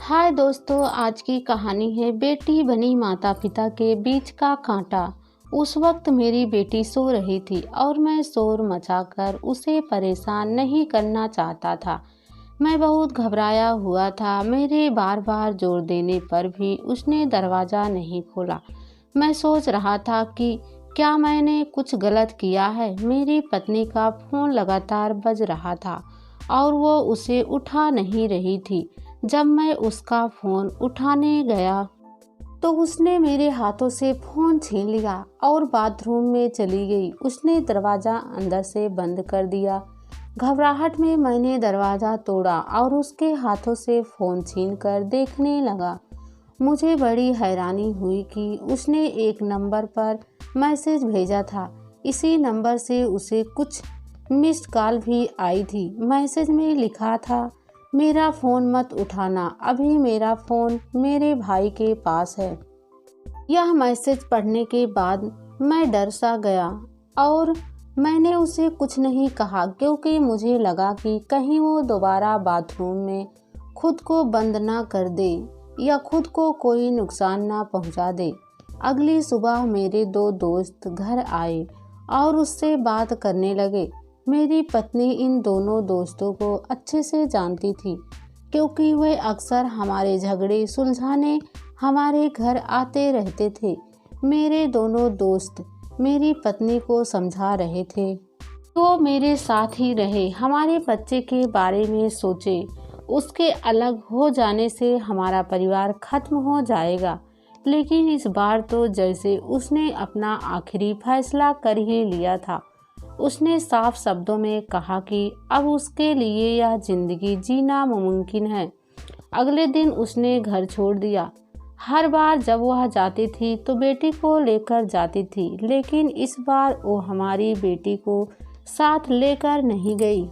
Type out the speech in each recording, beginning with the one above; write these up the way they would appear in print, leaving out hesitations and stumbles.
हाय दोस्तों, आज की कहानी है बेटी बनी माता पिता के बीच का कांटा। उस वक्त मेरी बेटी सो रही थी और मैं शोर मचाकर उसे परेशान नहीं करना चाहता था। मैं बहुत घबराया हुआ था। मेरे बार बार जोर देने पर भी उसने दरवाज़ा नहीं खोला। मैं सोच रहा था कि क्या मैंने कुछ गलत किया है। मेरी पत्नी का फ़ोन लगातार बज रहा था और वो उसे उठा नहीं रही थी। जब मैं उसका फ़ोन उठाने गया तो उसने मेरे हाथों से फ़ोन छीन लिया और बाथरूम में चली गई। उसने दरवाज़ा अंदर से बंद कर दिया। घबराहट में मैंने दरवाज़ा तोड़ा और उसके हाथों से फ़ोन छीनकर देखने लगा। मुझे बड़ी हैरानी हुई कि उसने एक नंबर पर मैसेज भेजा था। इसी नंबर से उसे कुछ मिस्ड कॉल भी आई थी। मैसेज में लिखा था, मेरा फ़ोन मत उठाना, अभी मेरा फ़ोन मेरे भाई के पास है। यह मैसेज पढ़ने के बाद मैं डर सा गया और मैंने उसे कुछ नहीं कहा, क्योंकि मुझे लगा कि कहीं वो दोबारा बाथरूम में खुद को बंद ना कर दे या खुद को कोई नुकसान ना पहुंचा दे। अगली सुबह मेरे दो दोस्त घर आए और उससे बात करने लगे। मेरी पत्नी इन दोनों दोस्तों को अच्छे से जानती थी, क्योंकि वे अक्सर हमारे झगड़े सुलझाने हमारे घर आते रहते थे। मेरे दोनों दोस्त मेरी पत्नी को समझा रहे थे तो मेरे साथ ही रहे, हमारे बच्चे के बारे में सोचे। उसके अलग हो जाने से हमारा परिवार खत्म हो जाएगा। लेकिन इस बार तो जैसे उसने अपना आखिरी फैसला कर ही लिया था। उसने साफ शब्दों में कहा कि अब उसके लिए यह जिंदगी जीना मुमकिन है। अगले दिन उसने घर छोड़ दिया। हर बार जब वह जाती थी तो बेटी को लेकर जाती थी, लेकिन इस बार वो हमारी बेटी को साथ लेकर नहीं गई।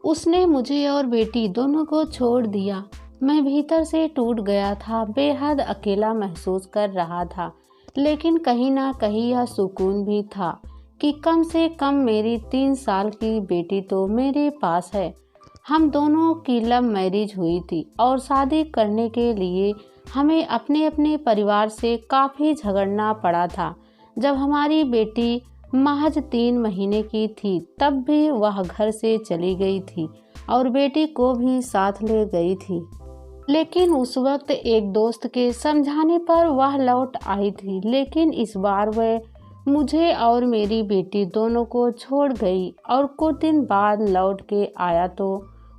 उसने मुझे और बेटी दोनों को छोड़ दिया। मैं भीतर से टूट गया था, बेहद अकेला महसूस कर रहा था। लेकिन कहीं ना कहीं यह सुकून भी था कि कम से कम मेरी 3 साल की बेटी तो मेरे पास है। हम दोनों की लव मैरिज हुई थी और शादी करने के लिए हमें अपने अपने परिवार से काफ़ी झगड़ना पड़ा था। जब हमारी बेटी महज 3 महीने की थी तब भी वह घर से चली गई थी और बेटी को भी साथ ले गई थी। लेकिन उस वक्त एक दोस्त के समझाने पर वह लौट आई थी। लेकिन इस बार वह मुझे और मेरी बेटी दोनों को छोड़ गई और कुछ दिन बाद लौट के आया तो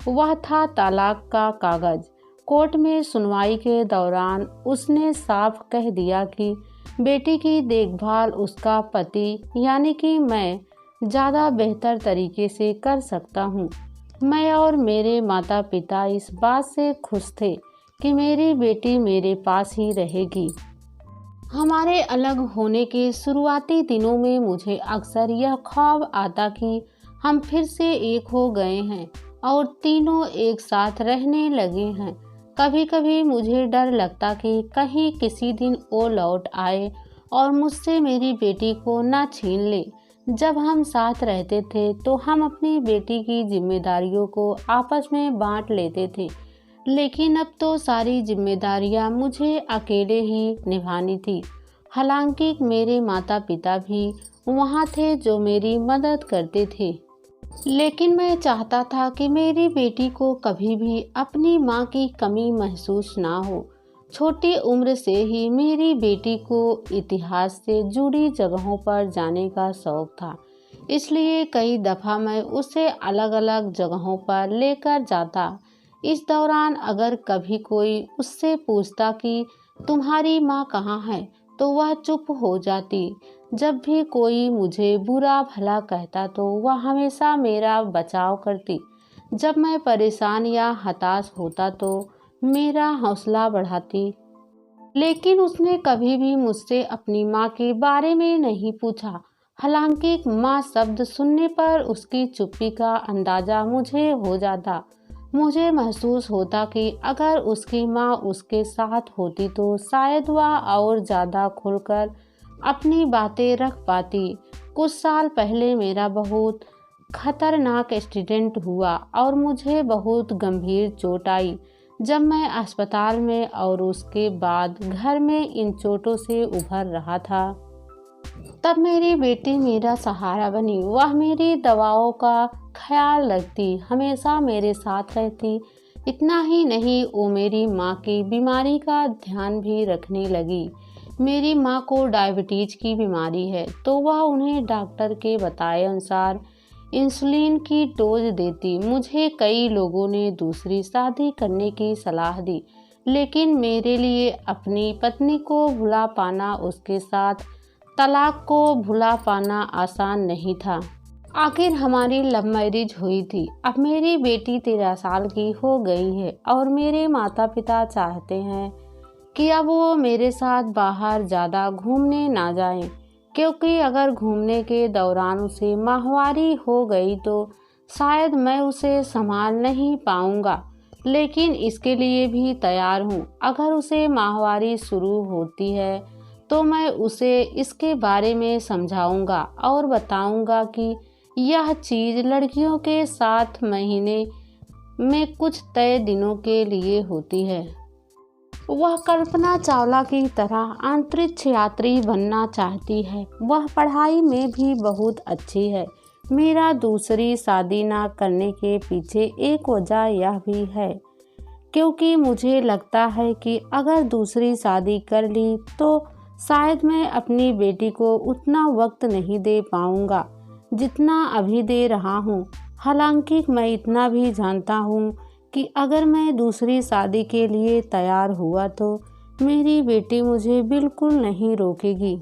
वह था तलाक का कागज। कोर्ट में सुनवाई के दौरान उसने साफ कह दिया कि बेटी की देखभाल उसका पति यानी कि मैं ज़्यादा बेहतर तरीके से कर सकता हूँ। मैं और मेरे माता पिता इस बात से खुश थे कि मेरी बेटी मेरे पास ही रहेगी। हमारे अलग होने के शुरुआती दिनों में मुझे अक्सर यह ख्वाब आता कि हम फिर से एक हो गए हैं और तीनों एक साथ रहने लगे हैं। कभी कभी मुझे डर लगता कि कहीं किसी दिन वो लौट आए और मुझसे मेरी बेटी को ना छीन ले। जब हम साथ रहते थे तो हम अपनी बेटी की जिम्मेदारियों को आपस में बांट लेते थे, लेकिन अब तो सारी जिम्मेदारियां मुझे अकेले ही निभानी थी। हालांकि मेरे माता पिता भी वहाँ थे जो मेरी मदद करते थे, लेकिन मैं चाहता था कि मेरी बेटी को कभी भी अपनी माँ की कमी महसूस ना हो। छोटी उम्र से ही मेरी बेटी को इतिहास से जुड़ी जगहों पर जाने का शौक था, इसलिए कई दफ़ा मैं उसे अलग अलग जगहों पर लेकर जाता। इस दौरान अगर कभी कोई उससे पूछता कि तुम्हारी माँ कहाँ है, तो वह चुप हो जाती। जब भी कोई मुझे बुरा भला कहता तो वह हमेशा मेरा बचाव करती। जब मैं परेशान या हताश होता तो मेरा हौसला बढ़ाती। लेकिन उसने कभी भी मुझसे अपनी माँ के बारे में नहीं पूछा। हालांकि माँ शब्द सुनने पर उसकी चुप्पी का अंदाज़ा मुझे हो जाता। मुझे महसूस होता कि अगर उसकी माँ उसके साथ होती तो शायद वह और ज़्यादा खुलकर अपनी बातें रख पाती। कुछ साल पहले मेरा बहुत खतरनाक एक्सीडेंट हुआ और मुझे बहुत गंभीर चोट आई। जब मैं अस्पताल में और उसके बाद घर में इन चोटों से उभर रहा था, तब मेरी बेटी मेरा सहारा बनी। वह मेरी दवाओं का ख्याल रखती, हमेशा मेरे साथ रहती। इतना ही नहीं, वो मेरी माँ की बीमारी का ध्यान भी रखने लगी। मेरी माँ को डायबिटीज की बीमारी है, तो वह उन्हें डॉक्टर के बताए अनुसार इंसुलिन की डोज देती। मुझे कई लोगों ने दूसरी शादी करने की सलाह दी, लेकिन मेरे लिए अपनी पत्नी को भुला पाना, उसके साथ तलाक को भुला पाना आसान नहीं था। आखिर हमारी लव मैरिज हुई थी। अब मेरी बेटी 13 साल की हो गई है और मेरे माता पिता चाहते हैं कि अब वो मेरे साथ बाहर ज़्यादा घूमने ना जाएं, क्योंकि अगर घूमने के दौरान उसे माहवारी हो गई तो शायद मैं उसे संभाल नहीं पाऊंगा। लेकिन इसके लिए भी तैयार हूँ। अगर उसे माहवारी शुरू होती है तो मैं उसे इसके बारे में समझाऊंगा और बताऊंगा कि यह चीज़ लड़कियों के 7 महीने में कुछ तय दिनों के लिए होती है। वह कल्पना चावला की तरह अंतरिक्ष यात्री बनना चाहती है। वह पढ़ाई में भी बहुत अच्छी है। मेरा दूसरी शादी ना करने के पीछे एक वजह यह भी है, क्योंकि मुझे लगता है कि अगर दूसरी शादी कर ली तो शायद मैं अपनी बेटी को उतना वक्त नहीं दे पाऊंगा जितना अभी दे रहा हूँ। हालांकि मैं इतना भी जानता हूँ कि अगर मैं दूसरी शादी के लिए तैयार हुआ तो मेरी बेटी मुझे बिल्कुल नहीं रोकेगी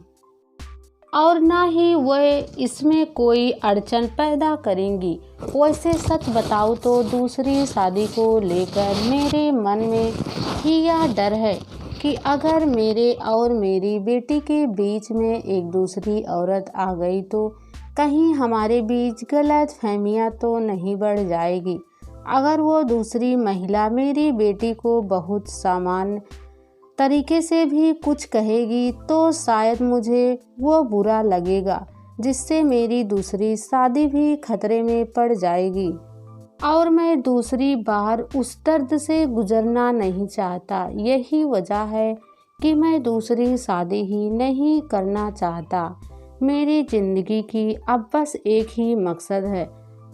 और ना ही वह इसमें कोई अड़चन पैदा करेंगी। वैसे सच बताऊँ तो दूसरी शादी को लेकर मेरे मन में ही यह डर है कि अगर मेरे और मेरी बेटी के बीच में एक दूसरी औरत आ गई तो कहीं हमारे बीच गलत फहमियाँ तो नहीं बढ़ जाएगी। अगर वो दूसरी महिला मेरी बेटी को बहुत सामान्य तरीके से भी कुछ कहेगी तो शायद मुझे वो बुरा लगेगा, जिससे मेरी दूसरी शादी भी खतरे में पड़ जाएगी और मैं दूसरी बार उस दर्द से गुजरना नहीं चाहता। यही वजह है कि मैं दूसरी शादी ही नहीं करना चाहता। मेरी ज़िंदगी की अब बस एक ही मकसद है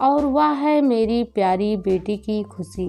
और वह है मेरी प्यारी बेटी की खुशी।